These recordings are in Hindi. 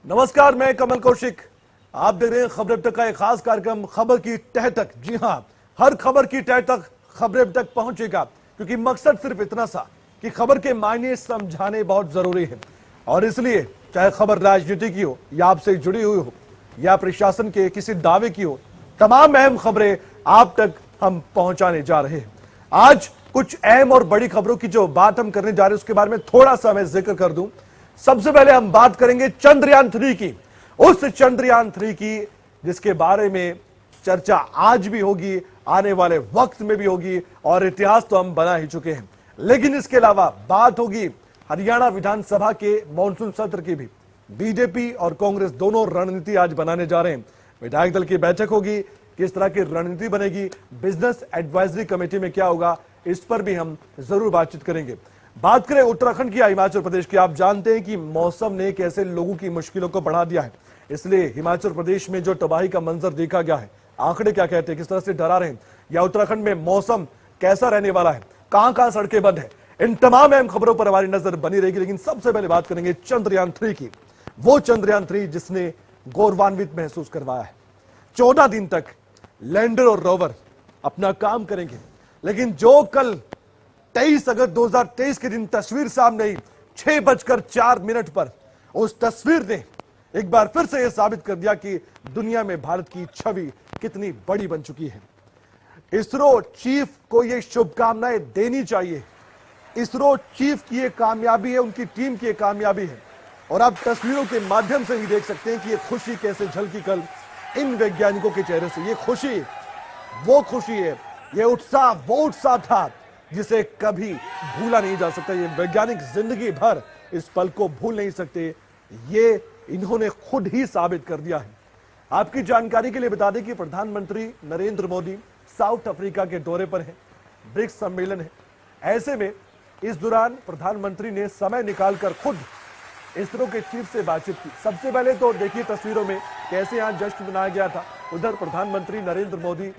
नमस्कार, मैं कमल कौशिक। आप देख रहे हैं खबरें अब तक का एक खास कार्यक्रम खबर की तह तक। जी हां, हर खबर की तह तक खबरें अब तक पहुंचेगा, क्योंकि मकसद सिर्फ इतना सा कि खबर के मायने समझाने बहुत जरूरी है। और इसलिए चाहे खबर राजनीति की हो या आपसे जुड़ी हुई हो या प्रशासन के किसी दावे की हो, तमाम अहम खबरें आप तक हम पहुंचाने जा रहे हैं। आज कुछ अहम और बड़ी खबरों की जो बात हम करने जा रहे हैं उसके बारे में थोड़ा सा मैं जिक्र कर दूं। सबसे पहले हम बात करेंगे चंद्रयान 3 की, उस चंद्रयान 3 की जिसके बारे में चर्चा आज भी होगी, आने वाले वक्त में भी होगी, और इतिहास तो हम बना ही चुके हैं। लेकिन इसके अलावा बात होगी हरियाणा विधानसभा के मॉनसून सत्र की भी। बीजेपी और कांग्रेस दोनों रणनीति आज बनाने जा रहे हैं। विधायक दल की बैठक होगी, किस तरह की रणनीति बनेगी, बिजनेस एडवाइजरी कमेटी में क्या होगा, इस पर भी हम जरूर बातचीत करेंगे। बात करें उत्तराखंड की या हिमाचल प्रदेश की, आप जानते हैं कि मौसम ने कैसे लोगों की मुश्किलों को बढ़ा दिया है। इसलिए हिमाचल प्रदेश में जो तबाही का मंजर देखा गया है, आंकड़े क्या कहते हैं, किस तरह से डरा रहे हैं, या उत्तराखंड में मौसम कैसा रहने वाला है, कहां कहां सड़कें बंद है, इन तमाम अहम खबरों पर हमारी नजर बनी रहेगी। लेकिन सबसे पहले बात करेंगे चंद्रयान 3 की, वो चंद्रयान 3 जिसने गौरवान्वित महसूस करवाया है। 14 दिन तक लैंडर और रोवर अपना काम करेंगे, लेकिन जो कल 23 अगस्त 2023 के दिन तस्वीर सामने आई 6:04 पर, उस तस्वीर ने एक बार फिर से यह साबित कर दिया कि दुनिया में भारत की छवि कितनी बड़ी बन चुकी है। इसरो चीफ को यह शुभकामनाएं देनी चाहिए। इसरो चीफ की यह कामयाबी है, उनकी टीम की यह कामयाबी है। और आप तस्वीरों के माध्यम से भी देख सकते हैं कि यह खुशी कैसे झलकी कल इन वैज्ञानिकों के चेहरे से। ये खुशी वो खुशी है, ये उत्साह वो उत्साह था जिसे कभी भूला नहीं जा सकता। ये वैज्ञानिक जिंदगी भर इस पल को भूल नहीं सकते, ये इन्होंने खुद ही साबित कर दिया है। आपकी जानकारी के लिए बता दें कि प्रधानमंत्री नरेंद्र मोदी साउथ अफ्रीका के दौरे पर हैं, ब्रिक्स सम्मेलन है। ऐसे में इस दौरान प्रधानमंत्री ने समय निकालकर खुद इसरो के चीफ से बातचीत की। सबसे पहले तो देखिए तस्वीरों में कैसे यहां जश्न मनाया गया था। उधर प्रधानमंत्री नरेंद्र मोदी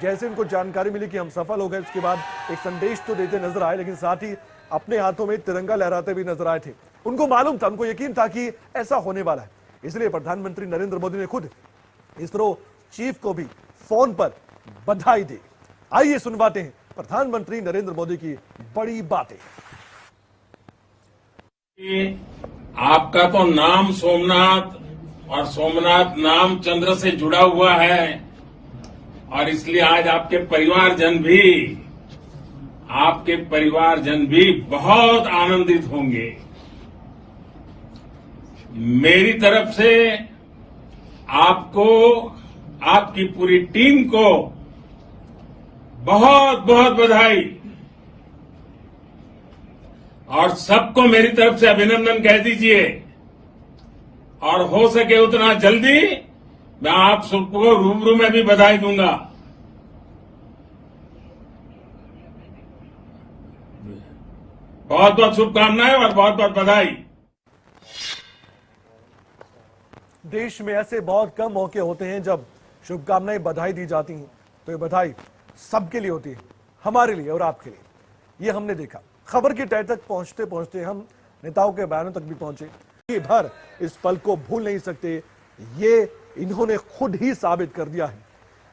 जैसे उनको जानकारी मिली कि हम सफल हो गए, उसके बाद एक संदेश तो देते नजर आए, लेकिन साथ ही अपने हाथों में तिरंगा लहराते भी नजर आए थे। उनको मालूम था, उनको यकीन था कि ऐसा होने वाला है। इसलिए प्रधानमंत्री नरेंद्र मोदी ने खुद इसरो चीफ को भी फोन पर बधाई दी। आइए सुनवाते हैं प्रधानमंत्री नरेंद्र मोदी की बड़ी बातें। आपका तो नाम सोमनाथ और सोमनाथ नाम चंद्र से जुड़ा हुआ है, और इसलिए आज आपके परिवारजन भी बहुत आनंदित होंगे। मेरी तरफ से आपको, आपकी पूरी टीम को बहुत बहुत बधाई, और सबको मेरी तरफ से अभिनंदन कह दीजिए। और हो सके उतना जल्दी मैं आप सबको रूबरू में भी बधाई दूंगा। बहुत बहुत शुभकामनाएं और बहुत बहुत बधाई। देश में ऐसे बहुत कम मौके होते हैं जब शुभकामनाएं बधाई दी जाती हैं, तो ये बधाई सबके लिए होती है, हमारे लिए और आपके लिए। ये हमने देखा। खबर की तह तक पहुंचते पहुंचते हम नेताओं के बयानों तक भी पहुंचे। ये भर इस पल को भूल नहीं सकते, ये इन्होंने खुद ही साबित कर दिया है।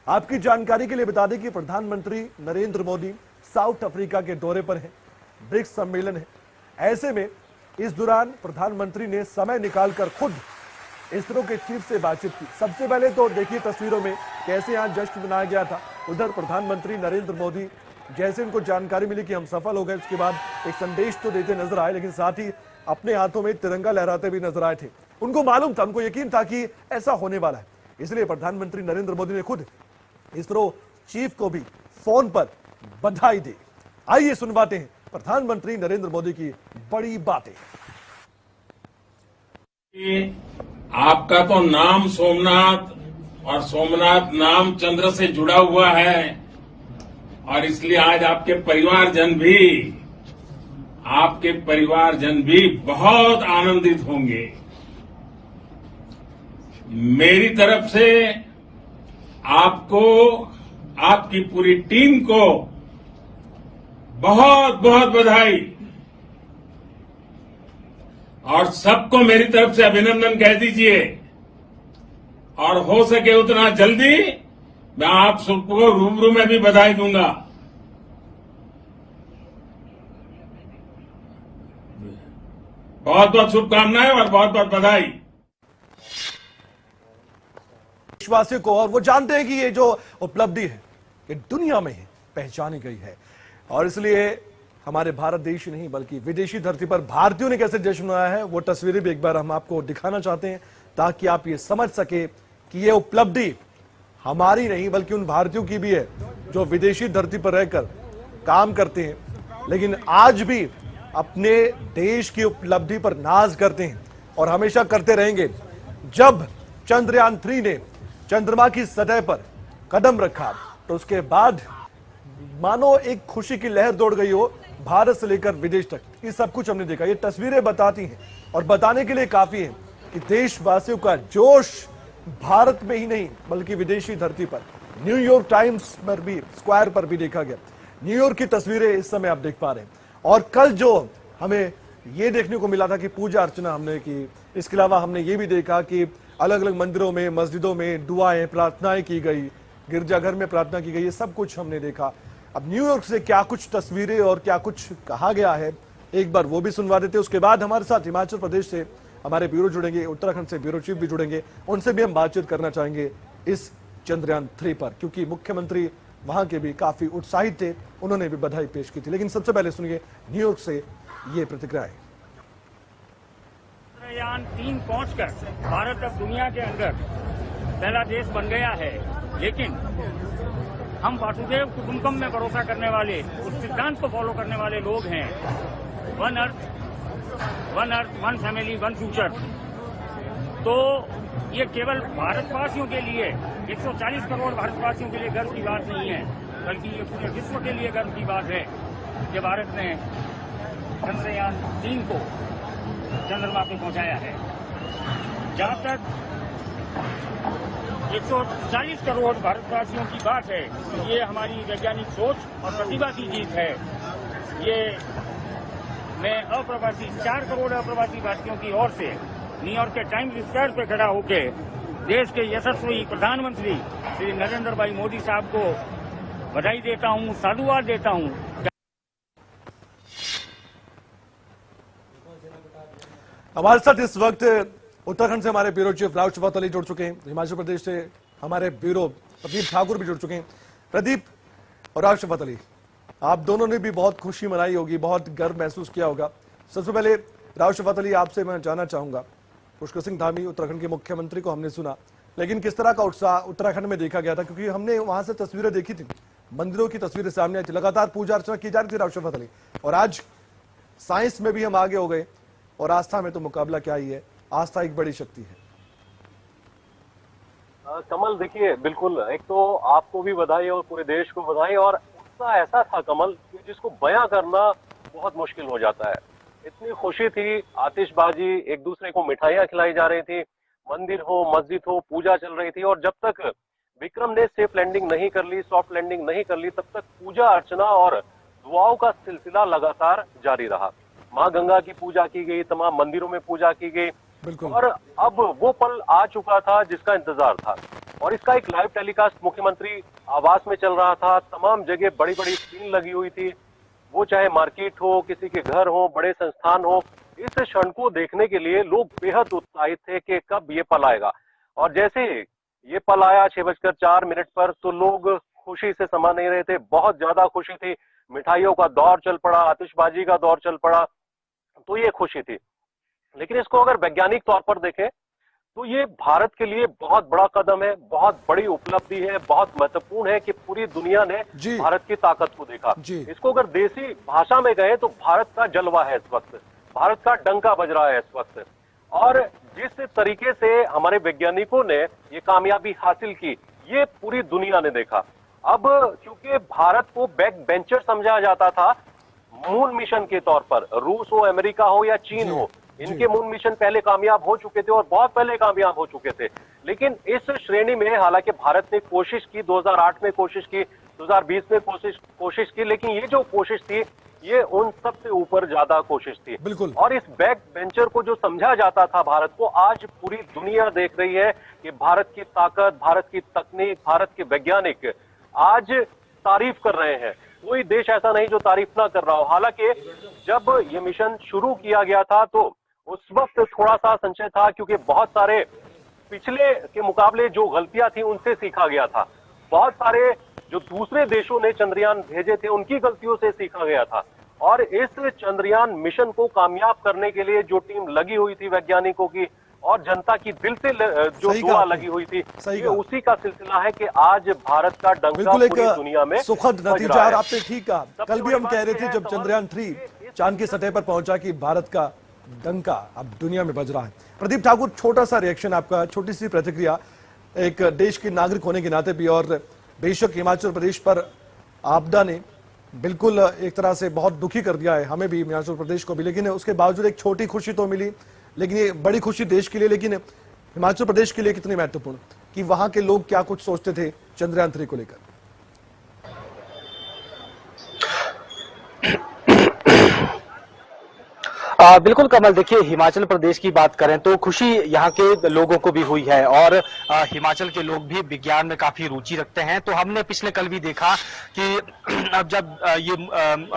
आपकी जानकारी के लिए बता दें कि प्रधानमंत्री नरेंद्र मोदी साउथ अफ्रीका के दौरे पर हैं, ब्रिक्स सम्मेलन है। ऐसे में इस दौरान प्रधानमंत्री ने समय निकालकर खुद इसरो के चीफ से बातचीत की। सबसे पहले तो देखिए तस्वीरों में कैसे यहां जश्न मनाया गया था। उधर प्रधानमंत्री नरेंद्र मोदी जैसे उनको जानकारी मिली कि हम सफल हो गए, उसके बाद एक संदेश तो देते नजर आए, लेकिन साथ ही अपने हाथों में तिरंगा लहराते भी नजर आए थे। उनको मालूम था, उनको यकीन था कि ऐसा होने वाला है। इसलिए प्रधानमंत्री नरेंद्र मोदी ने खुद इसरो चीफ को भी फोन पर बधाई दी। आइए सुनवाते हैं प्रधानमंत्री नरेंद्र मोदी की बड़ी बातें। आपका तो नाम सोमनाथ और सोमनाथ नाम चंद्र से जुड़ा हुआ है, और इसलिए आज आपके परिवारजन भी बहुत आनंदित होंगे। मेरी तरफ से आपको, आपकी पूरी टीम को बहुत बहुत बधाई, और सबको मेरी तरफ से अभिनंदन कह दीजिए और हो सके उतना जल्दी मैं आप सबको रूबरू में भी बधाई दूंगा। बहुत बहुत शुभकामनाएं और बहुत बहुत बधाई। देशवासियों को, और वो जानते हैं कि ये जो उपलब्धि है ये दुनिया में पहचानी गई है, और इसलिए हमारे भारत देश ही नहीं बल्कि विदेशी धरती पर भारतीयों ने कैसे जश्न मनाया है वो तस्वीरें भी एक बार हम आपको दिखाना चाहते हैं, ताकि आप ये समझ सके कि ये उपलब्धि हमारी नहीं बल्कि उन भारतीयों की भी है जो विदेशी धरती पर रहकर काम करते हैं, लेकिन आज भी अपने देश की उपलब्धि पर नाज करते हैं और हमेशा करते रहेंगे। जब चंद्रयान 3 ने चंद्रमा की सतह पर कदम रखा तो उसके बाद मानो एक खुशी की लहर दौड़ गई हो भारत से लेकर विदेश तक। ये सब कुछ हमने देखा, ये तस्वीरें बताती हैं और बताने के लिए काफी है कि देशवासियों का जोश भारत में ही नहीं बल्कि विदेशी धरती पर, न्यूयॉर्क टाइम्स पर भी, स्क्वायर पर भी देखा गया। न्यूयॉर्क की तस्वीरें इस समय आप देख पा रहे हैं। और कल जो हमें ये देखने को मिला था कि पूजा अर्चना हमने की, इसके अलावा हमने ये भी देखा कि अलग अलग मंदिरों में, मस्जिदों में दुआएं, प्रार्थनाएं की गई, गिरजाघर में प्रार्थना की गई, ये सब कुछ हमने देखा। अब न्यूयॉर्क से क्या कुछ तस्वीरें और क्या कुछ कहा गया है एक बार वो भी सुनवा देते। उसके बाद हमारे साथ हिमाचल प्रदेश से हमारे ब्यूरो जुड़ेंगे, उत्तराखंड से ब्यूरो चीफ भी जुड़ेंगे, उनसे भी हम बातचीत करना चाहेंगे इस चंद्रयान 3 पर, क्योंकि मुख्यमंत्री वहां के भी काफी उत्साहित थे, उन्होंने भी बधाई पेश की थी। लेकिन सबसे पहले सुनिए न्यूयॉर्क से ये प्रतिक्रियाएं। चंद्रयान 3 पहुंचकर भारत अब दुनिया के अंदर पहला देश बन गया है, लेकिन हम वासुदेव कुटुंबकम में भरोसा करने वाले, उस सिद्धांत को फॉलो करने वाले लोग हैं। One earth, one family, one future. तो ये केवल भारतवासियों के लिए, 140 करोड़ भारतवासियों के लिए गर्व की बात नहीं है, बल्कि ये पूरे विश्व के लिए गर्व की बात है कि भारत ने चंद्रयान 3 को चंद्रमा पे पहुंचाया है। जहां तक 140 करोड़ भारतवासियों की बात है, ये हमारी वैज्ञानिक सोच और प्रतिभा की जीत है। ये मैं अप्रवासी 4 करोड़ अप्रवासी भारतीयों की ओर से न्यूयॉर्क के टाइम्स स्क्वायर पे खड़ा होकर देश के यशस्वी प्रधानमंत्री श्री नरेंद्र भाई मोदी साहब को बधाई देता हूं, साधुवाद देता हूं। हमारे साथ इस वक्त उत्तराखंड से हमारे ब्यूरो चीफ राव शफकत अली जुड़ चुके हैं, हिमाचल प्रदेश से हमारे ब्यूरो प्रदीप ठाकुर भी जुड़ चुके हैं। प्रदीप और राव शफकत अली, आप दोनों ने भी बहुत खुशी मनाई होगी, बहुत गर्व महसूस किया होगा। सबसे पहले राव शफकत अली, आपसे मैं जानना चाहूंगा, पुष्कर सिंह धामी उत्तराखंड के मुख्यमंत्री को हमने सुना, लेकिन किस तरह का उत्साह उत्तराखंड में देखा गया था? क्योंकि हमने वहां से तस्वीरें देखी थी, मंदिरों की तस्वीरें सामने आई थी, लगातार पूजा अर्चना की जा रही थी राव शफकत अली, और आज साइंस में भी हम आगे हो गए और आस्था में तो मुकाबला क्या ही है, आस्था एक बड़ी शक्ति है। कमल, देखिए, बिल्कुल, एक तो आपको भी बधाई और पूरे देश को बधाई। और उत्साह ऐसा था कमल कि जिसको बयां करना बहुत मुश्किल हो जाता है। इतनी खुशी थी, आतिशबाजी, एक दूसरे को मिठाइयां खिलाई जा रही थी, मंदिर हो, मस्जिद हो, पूजा चल रही थी। और जब तक विक्रम ने सेफ लैंडिंग नहीं कर ली, सॉफ्ट लैंडिंग नहीं कर ली, तब तक पूजा अर्चना और दुआओं का सिलसिला लगातार जारी रहा। माँ गंगा की पूजा की गई, तमाम मंदिरों में पूजा की गई, और अब वो पल आ चुका था जिसका इंतजार था। और इसका एक लाइव टेलीकास्ट मुख्यमंत्री आवास में चल रहा था, तमाम जगह बड़ी बड़ी स्क्रीन लगी हुई थी, वो चाहे मार्केट हो, किसी के घर हो, बड़े संस्थान हो। इस क्षण को देखने के लिए लोग बेहद उत्साहित थे कि कब ये पल आएगा। और जैसे ये पल आया 6:04 पर, तो लोग खुशी से समा नहीं रहे थे, बहुत ज्यादा खुशी थी। मिठाइयों का दौर चल पड़ा, आतिशबाजी का दौर चल पड़ा, तो ये खुशी थी। लेकिन इसको अगर वैज्ञानिक तौर पर देखें तो ये भारत के लिए बहुत बड़ा कदम है, बहुत बड़ी उपलब्धि है, बहुत महत्वपूर्ण है कि पूरी दुनिया ने भारत की ताकत को देखा। इसको अगर देसी भाषा में कहें तो भारत का जलवा है इस वक्त, भारत का डंका बज रहा है इस वक्त। और जिस तरीके से हमारे वैज्ञानिकों ने ये कामयाबी हासिल की, ये पूरी दुनिया ने देखा। अब क्योंकि भारत को बैक बेंचर समझा जाता था मून मिशन के तौर पर, रूस हो, अमेरिका हो या चीन हो, इनके मून मिशन पहले कामयाब हो चुके थे और बहुत पहले कामयाब हो चुके थे। लेकिन इस श्रेणी में हालांकि भारत ने कोशिश की, 2008 में कोशिश की, 2020 में कोशिश की, लेकिन ये जो कोशिश थी ये उन सबसे ऊपर ज्यादा कोशिश थी। बिल्कुल। और इस बैक बेंचर को जो समझा जाता था भारत को, आज पूरी दुनिया देख रही है कि भारत की ताकत, भारत की तकनीक, भारत के वैज्ञानिक आज तारीफ कर रहे हैं। कोई देश ऐसा नहीं जो तारीफ ना कर रहा हो। हालांकि जब ये मिशन शुरू किया गया था तो उस वक्त थोड़ा सा संशय था, क्योंकि बहुत सारे पिछले के मुकाबले जो गलतियां थी उनसे सीखा गया था। बहुत सारे जो दूसरे देशों ने चंद्रयान भेजे थे उनकी गलतियों से सीखा गया था। और इस चंद्रयान मिशन को कामयाब करने के लिए जो टीम लगी हुई थी वैज्ञानिकों की और जनता की दिल से जो दुआ लगी हुई थी, ये उसी का सिलसिला है कि आज भारत का डंका पूरी दुनिया में सुखद नतीजा। और आपने ठीक कहा, कल भी हम कह रहे थे जब चंद्रयान 3 चांद की सतह पर पहुंचा कि भारत का डंका अब दुनिया में बज रहा है। प्रदीप ठाकुर, छोटा सा रिएक्शन आपका, छोटी सी प्रतिक्रिया एक देश के नागरिक होने के नाते भी। और बेशक हिमाचल प्रदेश पर आपदा ने बिल्कुल एक तरह से बहुत दुखी कर दिया है, हमें भी, हिमाचल प्रदेश को भी, लेकिन उसके बावजूद एक छोटी खुशी तो मिली। लेकिन ये बड़ी खुशी देश के लिए, लेकिन हिमाचल प्रदेश के लिए कितनी महत्वपूर्ण कि वहां के लोग क्या कुछ सोचते थे चंद्रयान 3 को लेकर। बिल्कुल कमल, देखिए हिमाचल प्रदेश की बात करें तो खुशी यहाँ के लोगों को भी हुई है और हिमाचल के लोग भी विज्ञान में काफी रुचि रखते हैं। तो हमने पिछले कल भी देखा कि अब जब ये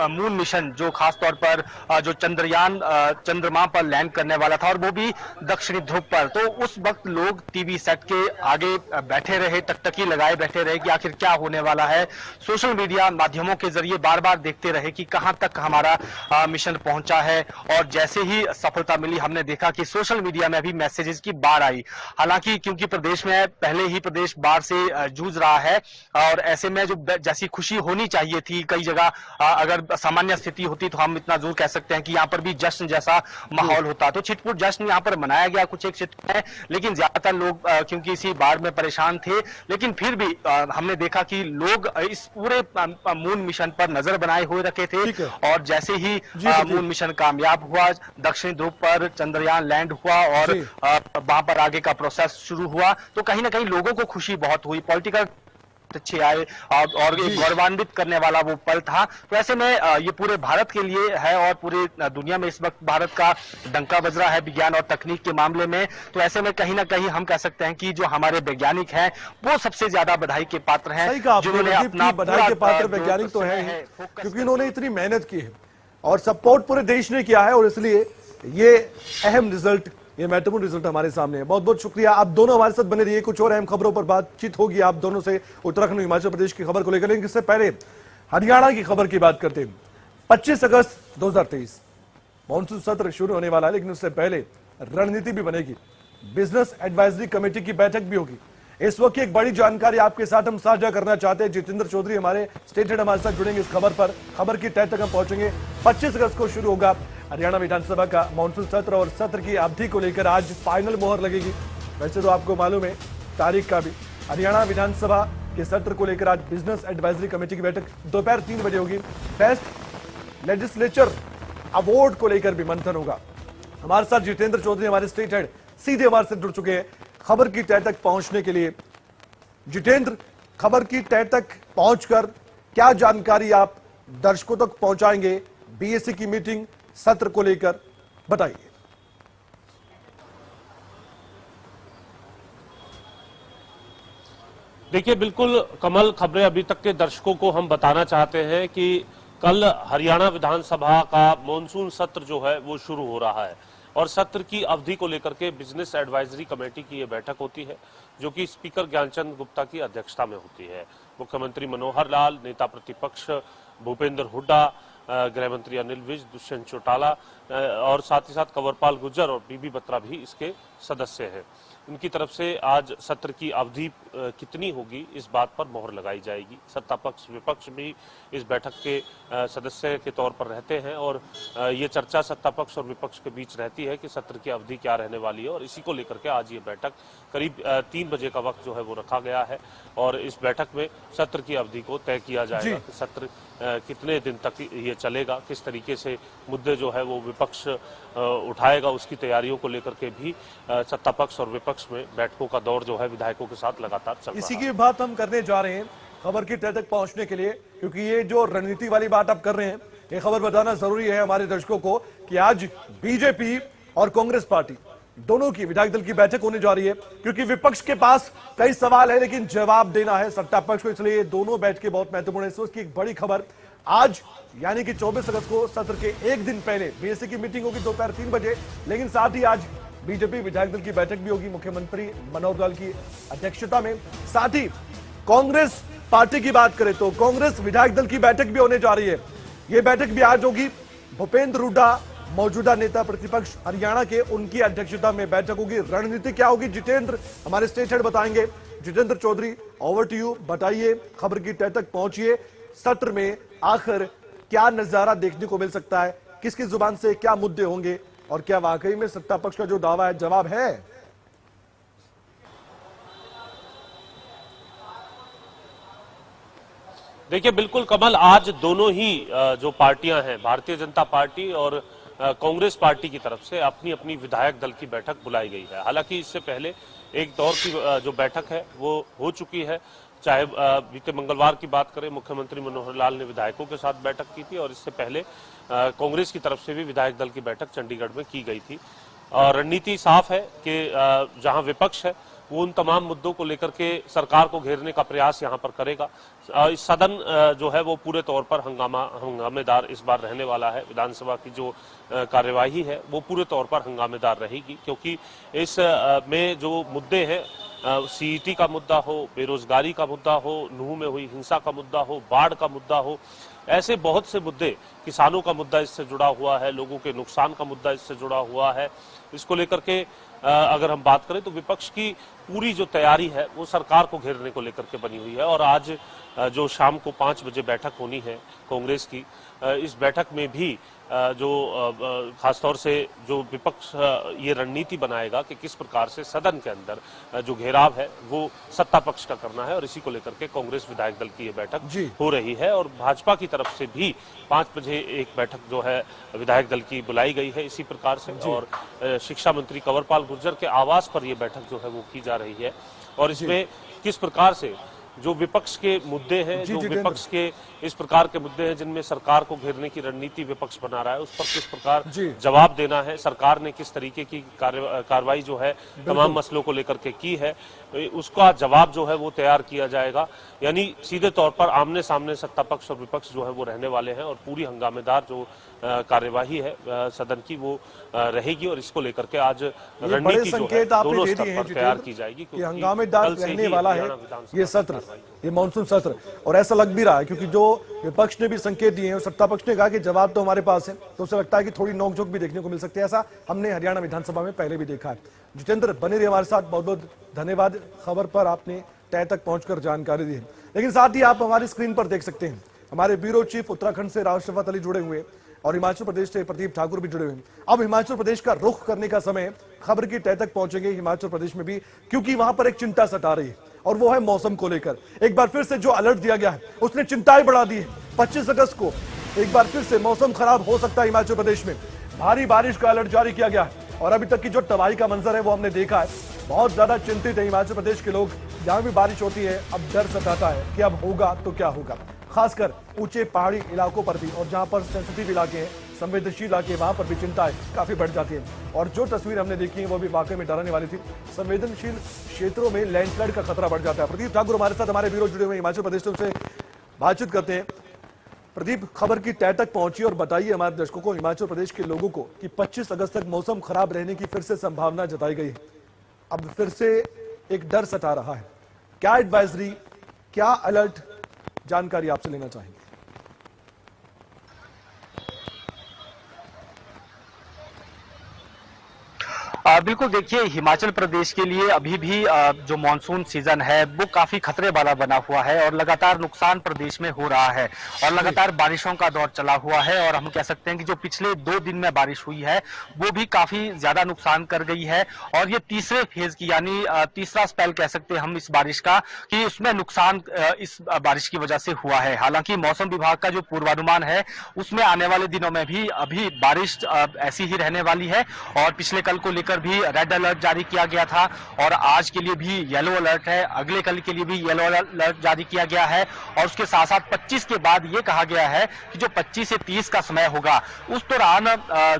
मून मिशन जो खास तौर पर जो चंद्रयान चंद्रमा पर लैंड करने वाला था और वो भी दक्षिणी ध्रुव पर, तो उस वक्त लोग टीवी सेट के आगे बैठे रहे, टकटकी लगाए बैठे रहे कि आखिर क्या होने वाला है। सोशल मीडिया माध्यमों के जरिए बार बार देखते रहे कि कहां तक हमारा मिशन पहुंचा है। और जैसे ही सफलता मिली, हमने देखा कि सोशल मीडिया में भी मैसेजेस की बाढ़ आई। हालांकि क्योंकि प्रदेश में पहले ही प्रदेश बाढ़ से जूझ रहा है और ऐसे में जो जैसी खुशी होनी चाहिए थी, कई जगह अगर सामान्य स्थिति होती तो हम इतना जरूर कह सकते हैं कि यहाँ पर भी जश्न जैसा माहौल होता। तो छिटपुट जश्न यहाँ पर मनाया गया कुछ एक क्षेत्र में, लेकिन ज्यादातर लोग क्योंकि इसी बाढ़ में परेशान थे, लेकिन फिर भी हमने देखा कि लोग इस पूरे मून मिशन पर नजर बनाए हुए रखे थे। और जैसे ही मून मिशन कामयाब हुआ, दक्षिणी ध्रुव पर चंद्रयान लैंड हुआ और वहां पर आगे का प्रोसेस शुरू हुआ, तो कहीं ना कहीं लोगों को खुशी बहुत हुई, पॉलिटिकल अच्छे आए और एक गौरवान्वित करने वाला वो पल था। तो ऐसे में ये पूरे भारत के लिए है और पूरी दुनिया में इस वक्त भारत का डंका बज रहा है विज्ञान और तकनीक के मामले में। तो ऐसे में कहीं ना कहीं हम कह सकते हैं कि जो हमारे वैज्ञानिक हैं वो सबसे ज्यादा बधाई के पात्र हैं, जिन्होंने अपना बधाई के पात्र वैज्ञानिक तो है क्योंकि उन्होंने इतनी मेहनत की है और सपोर्ट पूरे देश ने किया है, और इसलिए ये अहम रिजल्ट, ये महत्वपूर्ण रिजल्ट हमारे सामने है। बहुत बहुत शुक्रिया, आप दोनों हमारे साथ बने रहिए। कुछ और अहम खबरों पर बातचीत होगी आप दोनों से, उत्तराखंड हिमाचल प्रदेश की खबर को लेकर। लेकिन इससे पहले हरियाणा की खबर की बात करते हैं। 25 अगस्त 2023 मॉनसून सत्र शुरू होने वाला है, लेकिन उससे पहले रणनीति भी बनेगी, बिजनेस एडवाइजरी कमेटी की बैठक भी होगी। इस वक्त की एक बड़ी जानकारी आपके साथ हम साझा करना चाहते हैं। जितेंद्र चौधरी हमारे स्टेट हेड हमारे साथ जुड़ेंगे इस खबर पर, खबर की तह तक हम पहुंचेंगे। 25 अगस्त को शुरू होगा हरियाणा विधानसभा का मॉनसून सत्र और सत्र की अवधि को लेकर आज फाइनल मोहर लगेगी। वैसे तो आपको मालूम है तारीख का भी। हरियाणा विधानसभा के सत्र को लेकर आज बिजनेस एडवाइजरी कमेटी की बैठक दोपहर 3 बजे होगी। बेस्ट लेजिस्लेचर अवार्ड को लेकर भी मंथन होगा। हमारे साथ जितेंद्र चौधरी हमारे स्टेट हेड सीधे हमारे साथ जुड़ चुके हैं खबर की तह तक पहुंचने के लिए। जितेंद्र, खबर की तह तक पहुंचकर क्या जानकारी आप दर्शकों तक पहुंचाएंगे बीएससी की मीटिंग सत्र को लेकर, बताइए। देखिए, बिल्कुल कमल, खबरें अभी तक के दर्शकों को हम बताना चाहते हैं कि कल हरियाणा विधानसभा का मॉनसून सत्र जो है वो शुरू हो रहा है और सत्र की अवधि को लेकर के बिजनेस एडवाइजरी कमेटी की ये बैठक होती है, जो कि स्पीकर ज्ञानचंद गुप्ता की अध्यक्षता में होती है। मुख्यमंत्री मनोहर लाल, नेता प्रतिपक्ष भूपेंद्र हुड्डा, गृह मंत्री अनिल विज, दुष्यंत चौटाला और साथ ही साथ कंवरपाल गुर्जर और बीबी बत्रा भी इसके सदस्य हैं। इनकी तरफ से आज सत्र की अवधि कितनी होगी इस बात पर मोहर लगाई जाएगी। सत्ता पक्ष विपक्ष भी इस बैठक के सदस्य के तौर पर रहते हैं और ये चर्चा सत्ता पक्ष और विपक्ष के बीच रहती है कि सत्र की अवधि क्या रहने वाली है और इसी को लेकर के आज ये बैठक करीब 3 बजे का वक्त जो है वो रखा गया है और इस बैठक में सत्र की अवधि को तय किया जाएगा कि सत्र कितने दिन तक ये चलेगा, किस तरीके से मुद्दे जो है वो विपक्ष उठाएगा, उसकी तैयारियों को लेकर के भी सत्ता पक्ष और विपक्ष में बैठकों का दौर जो है विधायकों के साथ लगातार चल रहा है। इसी की बात हम करने जा रहे हैं खबर की तह तक पहुंचने के लिए, क्योंकि ये जो रणनीति वाली बात आप कर रहे हैं, ये खबर बताना जरूरी है हमारे दर्शकों को कि आज बीजेपी और कांग्रेस पार्टी दोनों की विधायक दल की बैठक होने जा रही है, क्योंकि विपक्ष के पास कई सवाल है लेकिन जवाब देना है सत्ता पक्ष को, इसलिए ये दोनों बैठकें बहुत महत्वपूर्ण है। इसकी एक बड़ी खबर आज यानी कि 24 अगस्त को सत्र के एक दिन पहले बीएससी की मीटिंग होगी दोपहर 3 बजे, लेकिन साथ ही आज बीजेपी विधायक दल की बैठक भी होगी मुख्यमंत्री मनोहर लाल की अध्यक्षता में। साथ ही कांग्रेस पार्टी की बात करें तो कांग्रेस विधायक दल की बैठक भी होने जा रही है। यह बैठक भी आज होगी। भूपेंद्र हुड्डा मौजूदा नेता प्रतिपक्ष हरियाणा के, उनकी अध्यक्षता में बैठक होगी। रणनीति क्या होगी जितेंद्र हमारे स्टेट हेड बताएंगे। Jitendra Chaudhary, over to you, बताइए, खबर की तह तक पहुंचिए। सत्र में आखिर क्या नजारा देखने को मिल सकता है, किसकी जुबान से क्या मुद्दे होंगे और क्या वाकई में सत्ता पक्ष का जो दावा है जवाब है? देखिए बिल्कुल कमल, आज दोनों ही जो पार्टियां हैं, भारतीय जनता पार्टी और कांग्रेस पार्टी की तरफ से अपनी अपनी विधायक दल की बैठक बुलाई गई है। हालांकि इससे पहले एक दौर की जो बैठक है वो हो चुकी है। चाहे बीते मंगलवार की बात करें, मुख्यमंत्री मनोहर लाल ने विधायकों के साथ बैठक की थी और इससे पहले कांग्रेस की तरफ से भी विधायक दल की बैठक चंडीगढ़ में की गई थी। और रणनीति साफ है कि जहां विपक्ष है वो उन तमाम मुद्दों को लेकर के सरकार को घेरने का प्रयास यहां पर करेगा। इस सदन जो है वो पूरे तौर पर हंगामेदार इस बार रहने वाला है। विधानसभा की जो कार्यवाही है वो पूरे तौर पर हंगामेदार रहेगी, क्योंकि इस में जो मुद्दे हैं, सीईटी का मुद्दा हो, बेरोजगारी का मुद्दा हो, नूह में हुई हिंसा का मुद्दा हो, बाढ़ का मुद्दा हो, ऐसे बहुत से मुद्दे, किसानों का मुद्दा इससे जुड़ा हुआ है, लोगों के नुकसान का मुद्दा इससे जुड़ा हुआ है। इसको लेकर के अगर हम बात करें तो विपक्ष की पूरी जो तैयारी है वो सरकार को घेरने को लेकर के बनी हुई है। और आज जो शाम को 5 बजे बैठक होनी है कांग्रेस की, इस बैठक में भी जो खासतौर से जो विपक्ष ये रणनीति बनाएगा कि किस प्रकार से सदन के अंदर जो घेराव है वो सत्ता पक्ष का करना है, और इसी को लेकर के कांग्रेस विधायक दल की ये बैठक हो रही है। और भाजपा की तरफ से भी 5 बजे एक बैठक जो है विधायक दल की बुलाई गई है इसी प्रकार से। और शिक्षा मंत्री कंवरपाल गुर्जर के आवास पर यह बैठक जो है वो की जा रही है। और इसमें किस प्रकार से जो विपक्ष के मुद्दे हैं, जो विपक्ष के इस प्रकार के मुद्दे हैं जिनमें सरकार को घेरने की रणनीति विपक्ष बना रहा है, उस पर किस प्रकार जवाब देना है, सरकार ने किस तरीके की कार्रवाई जो है तमाम मसलों को लेकर के की है, उसका जवाब जो है वो तैयार किया जाएगा। यानी सीधे तौर पर आमने सामने सत्ता पक्ष और विपक्ष जो है वो रहने वाले हैं, और पूरी हंगामेदार जो कार्यवाही है सदन की वो रहेगी। और इसको लेकर के आज रणनीति जो है दोनों स्तर पर तैयार की जाएगी, क्योंकि हंगामेदार रहने वाला है ये सत्र, ये मानसून सत्र। और ऐसा लग भी रहा है, क्योंकि जो विपक्ष ने भी संकेत दिए हैं और सत्ता पक्ष ने कहा कि जवाब तो हमारे पास है, तो उसे लगता है कि थोड़ी नोकझोंक भी देखने को मिल सकती है। ऐसा हमने हरियाणा विधानसभा में पहले भी देखा है। जितेंद्र बने रहिए हमारे साथ, बहुत बहुत धन्यवाद, खबर पर आपने तय तक पहुंचकर जानकारी दी है। लेकिन साथ ही आप हमारी स्क्रीन पर देख सकते हैं हमारे ब्यूरो चीफ उत्तराखंड से राव शफकत अली जुड़े हुए और हिमाचल प्रदेश से प्रदीप ठाकुर भी जुड़े हुए हैं। अब हिमाचल प्रदेश का रुख करने का समय, खबर की तह तक पहुंचेंगे हिमाचल प्रदेश में भी, क्योंकि वहां पर एक चिंता सता रही है और वो है मौसम को लेकर। एक बार फिर से जो अलर्ट दिया गया है उसने चिंताएं बढ़ा दी है। 25 अगस्त को एक बार फिर से मौसम खराब हो सकता है हिमाचल प्रदेश में। भारी बारिश का अलर्ट जारी किया गया है और अभी तक की जो तबाही का मंजर है वो हमने देखा है। बहुत ज्यादा चिंतित है हिमाचल प्रदेश के लोग। जहां भी बारिश होती है अब डर सताता है कि अब होगा तो क्या होगा, खासकर ऊंचे पहाड़ी इलाकों पर भी, और जहां पर सेंसिटिव इलाके हैं, संवेदनशील इलाके, वहां पर भी चिंताएं काफी बढ़ जाती है। और जो तस्वीर हमने देखी है वो भी वाकई में डराने वाली थी। संवेदनशील क्षेत्रों में लैंडस्लाइड का खतरा बढ़ जाता है। प्रदीप ठाकुर हमारे साथ, हमारे ब्यूरो जुड़े हुए हिमाचल प्रदेश से, उनसे बातचीत करते हैं। प्रदीप, खबर की तह तक पहुंची और बताइए हमारे दर्शकों को, हिमाचल प्रदेश के लोगों को, कि 25 अगस्त तक मौसम खराब रहने की फिर से संभावना जताई गई है। अब फिर से एक डर सता रहा है। क्या एडवाइजरी, क्या अलर्ट, जानकारी आपसे लेना चाहेंगे। बिल्कुल, देखिए हिमाचल प्रदेश के लिए अभी भी जो मानसून सीजन है वो काफी खतरे वाला बना हुआ है और लगातार नुकसान प्रदेश में हो रहा है और लगातार बारिशों का दौर चला हुआ है। और हम कह सकते हैं कि जो पिछले 2 दिन में बारिश हुई है वो भी काफी ज्यादा नुकसान कर गई है और ये तीसरे फेज की यानी तीसरा स्पेल कह सकते हैं हम इस बारिश का कि उसमें नुकसान इस बारिश की वजह से हुआ है। हालांकि मौसम विभाग का जो पूर्वानुमान है उसमें आने वाले दिनों में भी अभी बारिश ऐसी ही रहने वाली है और पिछले कल को लेकर भी रेड अलर्ट जारी किया गया था और आज के लिए भी येलो अलर्ट है, अगले कल के लिए भी येलो अलर्ट जारी किया गया है और उसके साथ साथ 25 के बाद ये कहा गया है कि जो 25 से 30 का समय होगा उस दौरान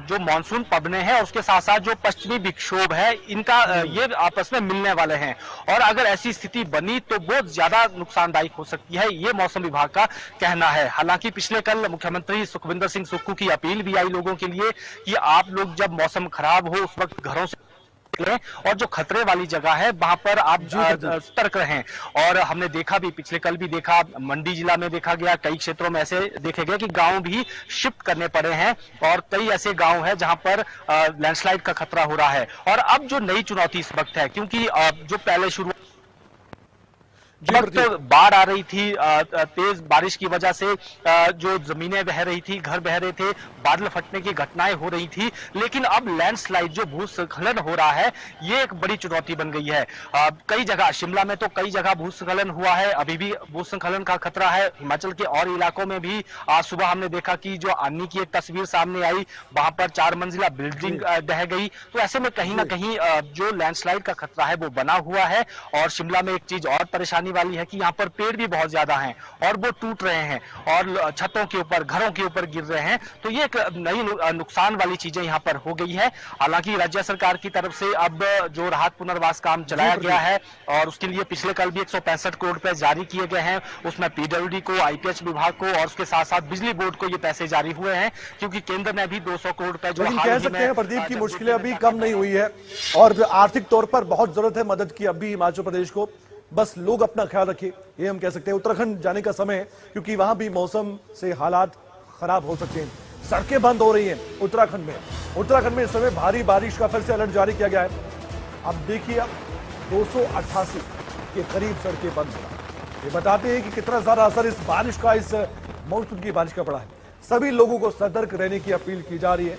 जो मानसून पबने हैं और उसके साथ साथ जो पश्चिमी विक्षोभ है इनका ये आपस में मिलने वाले हैं और अगर ऐसी स्थिति बनी तो बहुत ज्यादा नुकसानदायक हो सकती है, ये मौसम विभाग का कहना है। हालांकि पिछले कल मुख्यमंत्री सुखविंदर सिंह सुक्खू की अपील भी आई लोगों के लिए कि आप लोग जब मौसम खराब हो उस वक्त घरों से निकलें और जो खतरे वाली जगह है वहां पर आप सतर्क रहें। और हमने देखा भी, पिछले कल भी देखा, मंडी जिला में देखा गया, कई क्षेत्रों में ऐसे देखे गए कि गांव भी शिफ्ट करने पड़े हैं और कई ऐसे गांव हैं जहां पर लैंडस्लाइड का खतरा हो रहा है। और अब जो नई चुनौती इस वक्त है, क्योंकि जो पहले शुरू वक्त बाढ़ आ रही थी, तेज बारिश की वजह से जो जमीनें बह रही थी, घर बह रहे थे, बादल फटने की घटनाएं हो रही थी, लेकिन अब लैंडस्लाइड जो भूस्खलन हो रहा है ये एक बड़ी चुनौती बन गई है। कई जगह, शिमला में तो कई जगह भूस्खलन हुआ है, अभी भी भूस्खलन का खतरा है। हिमाचल के और इलाकों में भी आज सुबह हमने देखा कि जो आनी की एक तस्वीर सामने आई, वहां पर 4 मंजिला बिल्डिंग ढह गई। तो ऐसे में कहीं ना कहीं जो लैंडस्लाइड का खतरा है वो बना हुआ है। और शिमला में एक चीज और परेशानी वाली है कि यहाँ पर पेड़ भी बहुत ज्यादा हैं और वो टूट रहे हैं और छतों के ऊपर, घरों के ऊपर गिर रहे हैं। तो ये एक नई नुकसान वाली चीजें यहाँ पर हो गई है। हालांकि राज्य सरकार की तरफ से अब जो राहत पुनर्वास काम चलाया गया है और उसके लिए पिछले कल भी 165 करोड़ रुपए जारी किए गए हैं। उसमें पीडब्ल्यूडी को, आईपीएच विभाग को और उसके साथ साथ बिजली बोर्ड को ये पैसे जारी हुए हैं, क्योंकि केंद्र ने भी 200 करोड़ रुपए जो कह सकते हैं प्रदीप की मुश्किलें अभी कम नहीं हुई है और आर्थिक तौर पर बहुत जरूरत है मदद की अभी हिमाचल प्रदेश को। बस लोग अपना ख्याल रखिए, ये हम कह सकते हैं। उत्तराखंड जाने का समय है क्योंकि वहां भी मौसम से हालात खराब हो सकते हैं। सड़कें बंद हो रही हैं उत्तराखंड में इस समय भारी बारिश का फिर से अलर्ट जारी किया गया है। अब देखिए, 288 के करीब सड़कें बंद हो। ये बताते हैं कि कितना ज्यादा असर इस बारिश का, इस मानसून की बारिश का पड़ा है। सभी लोगों को सतर्क रहने की अपील की जा रही है।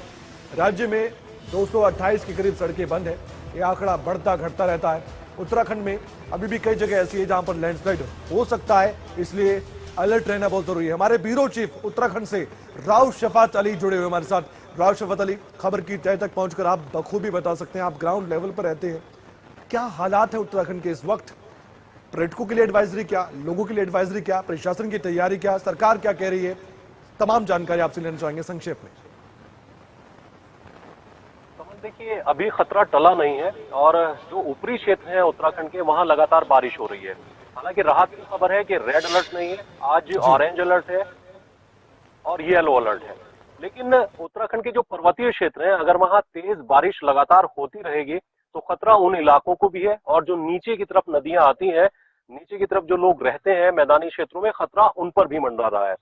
राज्य में 228 के करीब सड़कें बंद है। ये आंकड़ा बढ़ता घटता रहता है। उत्तराखंड में अभी भी कई जगह ऐसी है जहां पर लैंडस्लाइड हो सकता है, इसलिए अलर्ट रहना बहुत जरूरी है। हमारे ब्यूरो चीफ उत्तराखंड से राव शफात अली जुड़े हुए हमारे साथ। राव शफात अली, खबर की तह तक पहुंचकर आप बखूबी बता सकते हैं, आप ग्राउंड लेवल पर रहते हैं, क्या हालात है उत्तराखंड के इस वक्त? पर्यटकों के लिए एडवाइजरी क्या, लोगों के लिए एडवाइजरी क्या, प्रशासन की तैयारी क्या, सरकार क्या कह रही है, तमाम जानकारी आपसे लेना चाहेंगे संक्षेप में। देखिए, अभी खतरा टला नहीं है और जो ऊपरी क्षेत्र है उत्तराखंड के, वहां लगातार बारिश हो रही है। हालांकि राहत की खबर है कि रेड अलर्ट नहीं है, आज ऑरेंज अलर्ट है और येलो अलर्ट है। लेकिन उत्तराखंड के जो पर्वतीय क्षेत्र हैं, अगर वहां तेज बारिश लगातार होती रहेगी तो खतरा उन इलाकों को भी है और जो नीचे की तरफ नदियां आती हैं, नीचे की तरफ जो लोग रहते हैं मैदानी क्षेत्रों में, खतरा उन पर भी मंडरा रहा है।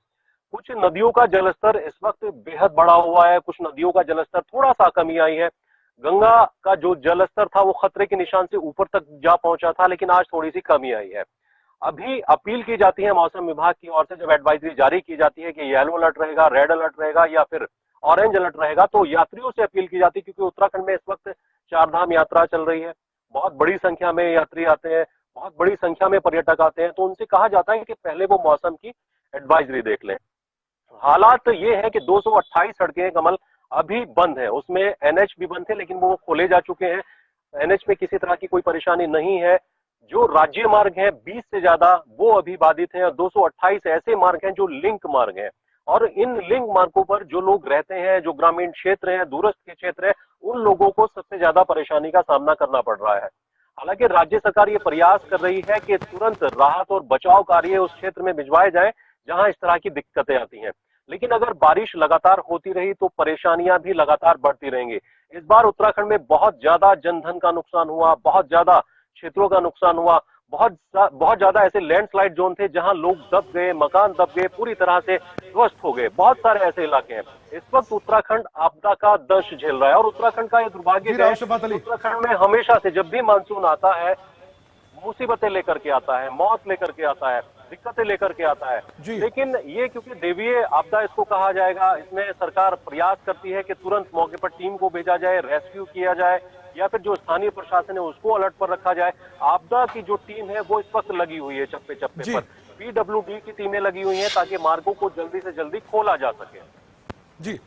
कुछ नदियों का जलस्तर इस वक्त बेहद बढ़ा हुआ है, कुछ नदियों का जलस्तर थोड़ा सा कमी आई है। गंगा का जो जलस्तर था वो खतरे के निशान से ऊपर तक जा पहुंचा था, लेकिन आज थोड़ी सी कमी आई है। अभी अपील की जाती है मौसम विभाग की ओर से, जब एडवाइजरी जारी की जाती है कि येलो अलर्ट रहेगा, रेड अलर्ट रहेगा या फिर ऑरेंज अलर्ट रहेगा, तो यात्रियों से अपील की जाती है, क्योंकि उत्तराखंड में इस वक्त 4 धाम यात्रा चल रही है। बहुत बड़ी संख्या में यात्री आते हैं, बहुत बड़ी संख्या में पर्यटक आते हैं, तो उनसे कहा जाता है कि पहले वो मौसम की एडवाइजरी देख लें। हालात ये है कि 228 सड़कें कमल अभी बंद है, उसमें एनएच भी बंद थे लेकिन वो खोले जा चुके हैं। एनएच में किसी तरह की कोई परेशानी नहीं है। जो राज्य मार्ग हैं 20 से ज्यादा, वो अभी बाधित हैं और 228 ऐसे मार्ग हैं जो लिंक मार्ग हैं। और इन लिंक मार्गों पर जो लोग रहते हैं, जो ग्रामीण क्षेत्र हैं, दूरस्थ के क्षेत्र हैं, उन लोगों को सबसे ज्यादा परेशानी का सामना करना पड़ रहा है। हालांकि राज्य सरकार ये प्रयास कर रही है कि तुरंत राहत और बचाव कार्य उस क्षेत्र में भिजवाए जाएं जहां इस तरह की दिक्कतें आती हैं। लेकिन अगर बारिश लगातार होती रही तो परेशानियां भी लगातार बढ़ती रहेंगी। इस बार उत्तराखंड में बहुत ज्यादा जनधन का नुकसान हुआ, बहुत ज्यादा क्षेत्रों का नुकसान हुआ। बहुत ज्यादा ऐसे लैंडस्लाइड जोन थे जहां लोग दब गए, मकान दब गए, पूरी तरह से ध्वस्त हो गए। बहुत सारे ऐसे इलाके हैं। इस वक्त उत्तराखंड आपदा का दंश झेल रहा है और उत्तराखंड का ये दुर्भाग्य जी, है। राव शफात अली। उत्तराखंड में हमेशा से जब भी मानसून आता है मुसीबतें लेकर के आता है, मौत लेकर के आता है, दिक्कतें लेकर के आता है। जी। लेकिन ये क्योंकि देवीय आपदा इसको कहा जाएगा, इसमें सरकार प्रयास करती है कि तुरंत मौके पर टीम को भेजा जाए, रेस्क्यू किया जाए, या फिर जो स्थानीय प्रशासन है उसको अलर्ट पर रखा जाए। आपदा की जो टीम है वो इस वक्त लगी हुई है चप्पे चप्पे जी। पर। पीडब्ल्यूडी की टीमें लगी हुई हैं ताकि मार्गों को जल्दी से जल्दी खोला जा सके। जी,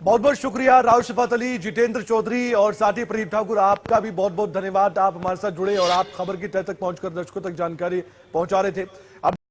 बहुत बहुत शुक्रिया राव शफात अली, जितेंद्र चौधरी और साथी प्रदीप ठाकुर, आपका भी बहुत बहुत धन्यवाद। आप हमारे साथ जुड़े और आप खबर की तह तक पहुंचकर दर्शकों तक जानकारी पहुंचा रहे थे। अब